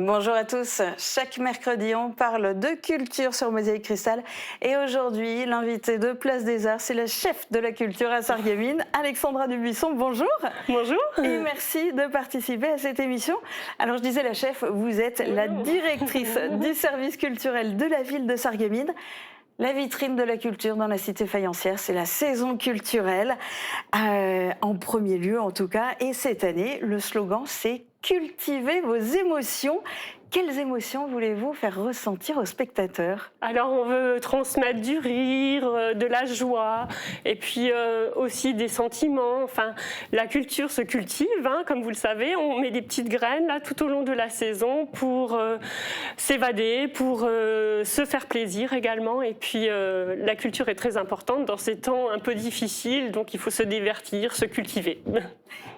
Bonjour à tous. Chaque mercredi, on parle de culture sur Mosaïque Cristal. Et aujourd'hui, l'invité de Place des Arts, c'est la chef de la culture à Sarreguemines, Alexandra Dubuisson. Bonjour. Bonjour. Et merci de participer à cette émission. Alors, je disais la chef, vous êtes la directrice du service culturel de la ville de Sarreguemines. La vitrine de la culture dans la cité faïencière, c'est la saison culturelle, en premier lieu en tout cas. Et cette année, le slogan, c'est « Cultivez vos émotions ». Quelles émotions voulez-vous faire ressentir aux spectateurs? Alors on veut transmettre du rire, de la joie et puis aussi des sentiments. Enfin, la culture se cultive, hein, comme vous le savez. On met des petites graines là tout au long de la saison pour s'évader, pour se faire plaisir également. Et puis la culture est très importante dans ces temps un peu difficiles, donc il faut se divertir, se cultiver.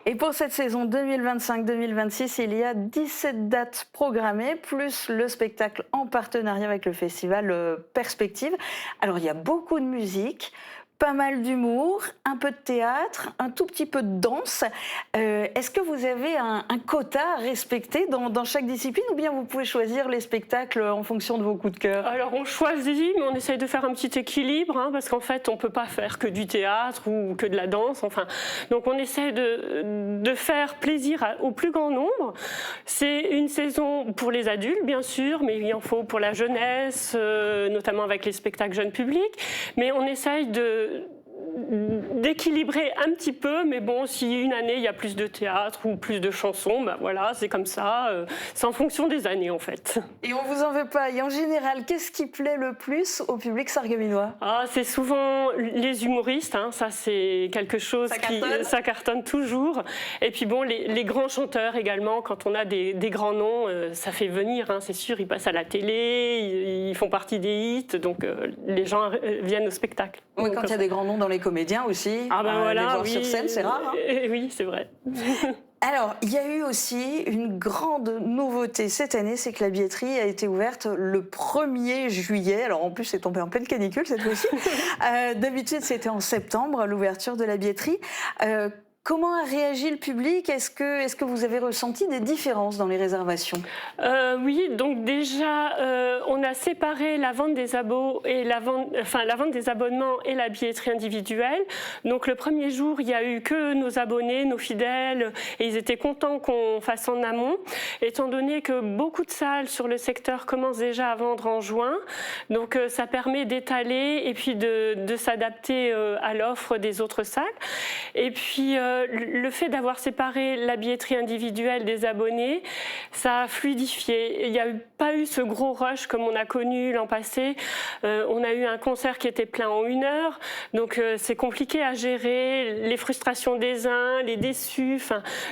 Et pour cette saison 2025-2026, il y a 17 dates programmées, plus le spectacle en partenariat avec le festival Perspective. Alors, il y a beaucoup de musique, pas mal d'humour, un peu de théâtre, un tout petit peu de danse. Est-ce que vous avez un quota à respecter dans chaque discipline ou bien vous pouvez choisir les spectacles en fonction de vos coups de cœur? Alors on choisit, mais on essaye de faire un petit équilibre, hein, parce qu'en fait on ne peut pas faire que du théâtre ou que de la danse. Enfin, donc on essaie de faire plaisir au plus grand nombre. C'est une saison pour les adultes, bien sûr, mais il en faut pour la jeunesse, notamment avec les spectacles jeunes publics. Mais on essaye d'équilibrer un petit peu, mais bon, si une année il y a plus de théâtre ou plus de chansons, ben voilà, c'est comme ça, c'est en fonction des années en fait. Et on vous en veut pas. Et en général, qu'est-ce qui plaît le plus au public sarregueminois? C'est souvent les humoristes, hein, ça c'est quelque chose ça cartonne toujours. Et puis bon, les grands chanteurs également, quand on a des grands noms, ça fait venir, hein, c'est sûr, ils passent à la télé, ils font partie des hits, donc les gens viennent au spectacle. Oui, quand il y a des grands noms dans les comédiens aussi, voilà, les voir oui, sur scène, c'est rare. Hein. Oui, c'est vrai. Alors, il y a eu aussi une grande nouveauté cette année, c'est que la billetterie a été ouverte le 1er juillet. Alors, en plus, c'est tombé en pleine canicule cette fois-ci. D'habitude, c'était en septembre, l'ouverture de la billetterie. Comment a réagi le public? Est-ce que vous avez ressenti des différences dans les réservations? Oui, donc déjà, on a séparé la vente des abos et la vente des abonnements et la billetterie individuelle. Donc le premier jour, il n'y a eu que nos abonnés, nos fidèles, et ils étaient contents qu'on fasse en amont, étant donné que beaucoup de salles sur le secteur commencent déjà à vendre en juin. Donc ça permet d'étaler et puis de s'adapter à l'offre des autres salles. Et puis le fait d'avoir séparé la billetterie individuelle des abonnés, ça a fluidifié. Il n'y a pas eu ce gros rush comme on a connu l'an passé. On a eu un concert qui était plein en 1 heure, donc c'est compliqué à gérer, les frustrations des uns, les déçus.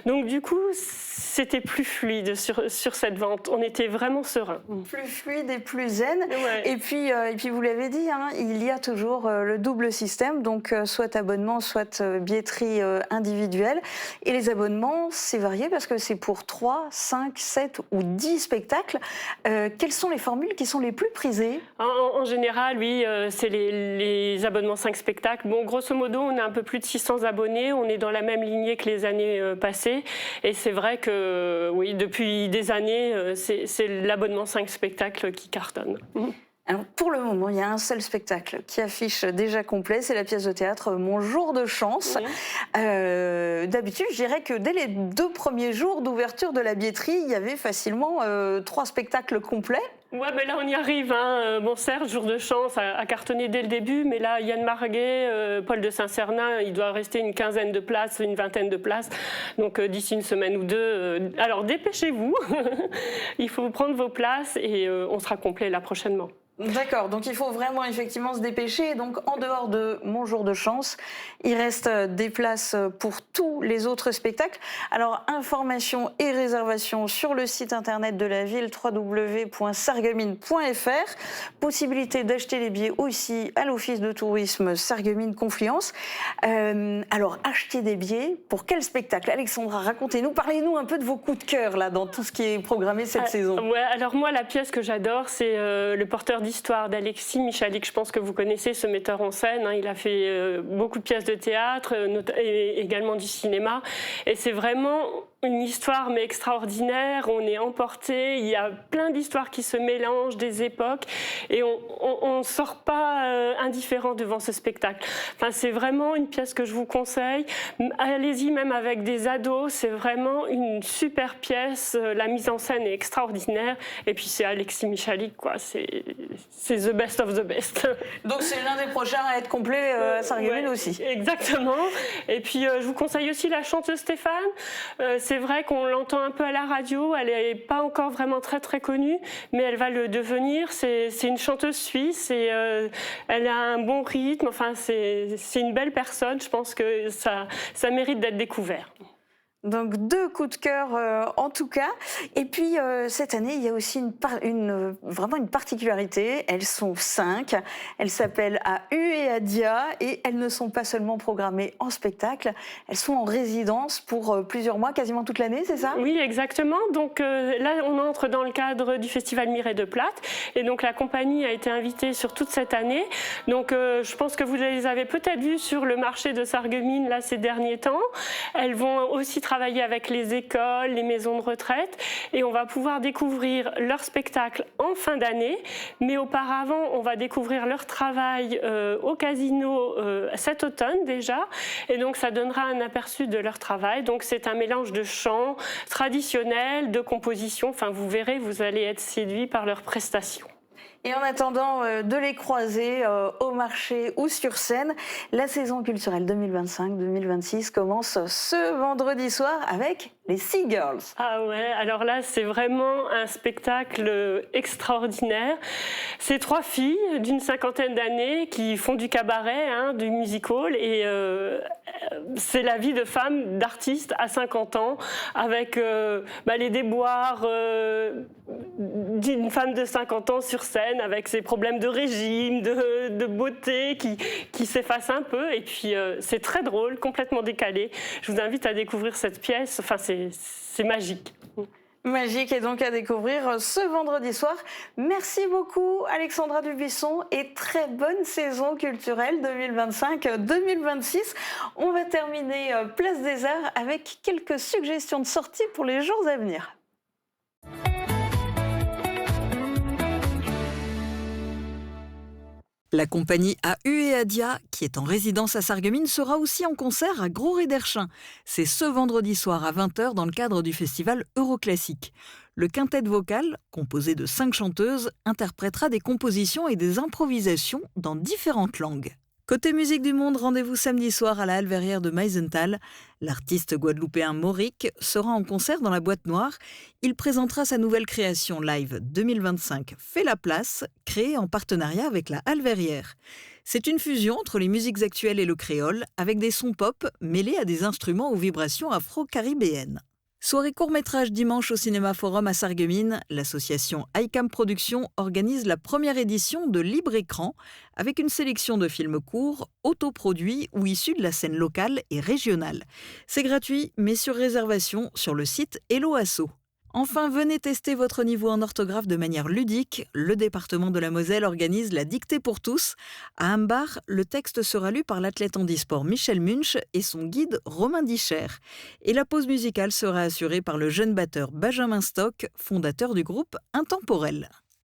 Donc du coup, c'était plus fluide sur cette vente. On était vraiment serein. Plus fluide et plus zen. Ouais. Et puis vous l'avez dit, hein, il y a toujours le double système, donc soit abonnement, soit billetterie individuelle. Et les abonnements, c'est varié parce que c'est pour 3, 5, 7 ou 10 spectacles. Quelles sont les formules qui sont les plus prisées? En général, oui, c'est les abonnements 5 spectacles. Bon, grosso modo, on a un peu plus de 600 abonnés. On est dans la même lignée que les années passées. Et c'est vrai que, oui, depuis des années, c'est l'abonnement 5 spectacles qui cartonne. Alors, pour le moment, il y a un seul spectacle qui affiche déjà complet, c'est la pièce de théâtre Mon jour de chance. Oui. D'habitude, je dirais que dès les 2 premiers jours d'ouverture de la billetterie, il y avait facilement 3 spectacles complets. Ouais, mais là on y arrive. Hein. Bon, certes, Jour de chance a cartonné dès le début, mais là, Yann Marguet, Paul de Saint-Cernin, il doit rester une quinzaine de places, une vingtaine de places. Donc d'ici une semaine ou deux, alors dépêchez-vous. Il faut prendre vos places et on sera complet là prochainement. D'accord, donc il faut vraiment effectivement se dépêcher. Donc en dehors de Mon jour de chance, il reste des places pour tous les autres spectacles. Alors informations et réservations sur le site internet de la ville www.sarreguemines.fr. Possibilité d'acheter les billets aussi à l'office de tourisme Sarreguemines Confluence. Alors acheter des billets pour quel spectacle? Alexandra, racontez-nous, parlez-nous un peu de vos coups de cœur là dans tout ce qui est programmé cette saison. Ouais, alors moi la pièce que j'adore c'est Le porteur d'histoire d'Alexis Michalik. Je pense que vous connaissez ce metteur en scène. Hein. Il a fait beaucoup de pièces de théâtre et également du cinéma. Et c'est vraiment une histoire mais extraordinaire, on est emporté, il y a plein d'histoires qui se mélangent, des époques, et on ne sort pas indifférent devant ce spectacle. Enfin, c'est vraiment une pièce que je vous conseille. Allez-y même avec des ados, c'est vraiment une super pièce, la mise en scène est extraordinaire, et puis c'est Alexis Michalik, quoi. C'est the best of the best. Donc c'est l'un des prochains à être complet à Sarreguemines aussi. Exactement. Et puis je vous conseille aussi la chanteuse Stéphane. C'est vrai qu'on l'entend un peu à la radio, elle n'est pas encore vraiment très très connue, mais elle va le devenir. C'est une chanteuse suisse et elle a un bon rythme, enfin c'est une belle personne, je pense que ça mérite d'être découvert. Donc 2 coups de cœur en tout cas. Et puis cette année, il y a aussi vraiment une particularité. Elles sont 5. Elles s'appellent AU et Adia et elles ne sont pas seulement programmées en spectacle, elles sont en résidence pour plusieurs mois, quasiment toute l'année, c'est ça? Oui, exactement. Donc là, on entre dans le cadre du festival Mireille de Plate. Et donc la compagnie a été invitée sur toute cette année. Donc je pense que vous les avez peut-être vues sur le marché de Sarreguemines là, ces derniers temps. Elles vont aussi travailler avec les écoles, les maisons de retraite, et on va pouvoir découvrir leur spectacle en fin d'année, mais auparavant on va découvrir leur travail au casino cet automne déjà, et donc ça donnera un aperçu de leur travail. Donc c'est un mélange de chants traditionnels, de compositions, enfin vous verrez, vous allez être séduits par leurs prestations. Et en attendant de les croiser au marché ou sur scène, la saison culturelle 2025-2026 commence ce vendredi soir avec les Seagirls. Ah ouais, alors là c'est vraiment un spectacle extraordinaire. C'est 3 filles d'une 50aine d'années qui font du cabaret, du music-hall, et c'est la vie de femmes, d'artistes à 50 ans, avec les déboires d'une femme de 50 ans sur scène, avec ses problèmes de régime, de beauté qui s'effacent un peu, et puis c'est très drôle, complètement décalé. Je vous invite à découvrir cette pièce, enfin c'est magique. Magique, et donc à découvrir ce vendredi soir. Merci beaucoup Alexandra Dubuisson et très bonne saison culturelle 2025-2026. On va terminer Place des Arts avec quelques suggestions de sorties pour les jours à venir. La compagnie AU et Adia, qui est en résidence à Sarreguemines, sera aussi en concert à Gros-Réderchin. C'est ce vendredi soir à 20h dans le cadre du festival Euroclassique. Le quintet vocal, composé de 5 chanteuses, interprétera des compositions et des improvisations dans différentes langues. Côté musique du monde, rendez-vous samedi soir à la Halle Verrière de Meisenthal. L'artiste guadeloupéen Mauric sera en concert dans la Boîte Noire. Il présentera sa nouvelle création live 2025 Fais la place, créée en partenariat avec la Halle Verrière. C'est une fusion entre les musiques actuelles et le créole, avec des sons pop mêlés à des instruments aux vibrations afro-caribéennes. Soirée court-métrage dimanche au Cinéma Forum à Sarreguemines, l'association ICAM Productions organise la première édition de Libre Écran avec une sélection de films courts, autoproduits ou issus de la scène locale et régionale. C'est gratuit, mais sur réservation sur le site Hello Asso. Enfin, venez tester votre niveau en orthographe de manière ludique. Le département de la Moselle organise la dictée pour tous. À Ambach, le texte sera lu par l'athlète handisport Michel Munch et son guide Romain Dicher. Et la pause musicale sera assurée par le jeune batteur Benjamin Stock, fondateur du groupe Intemporel.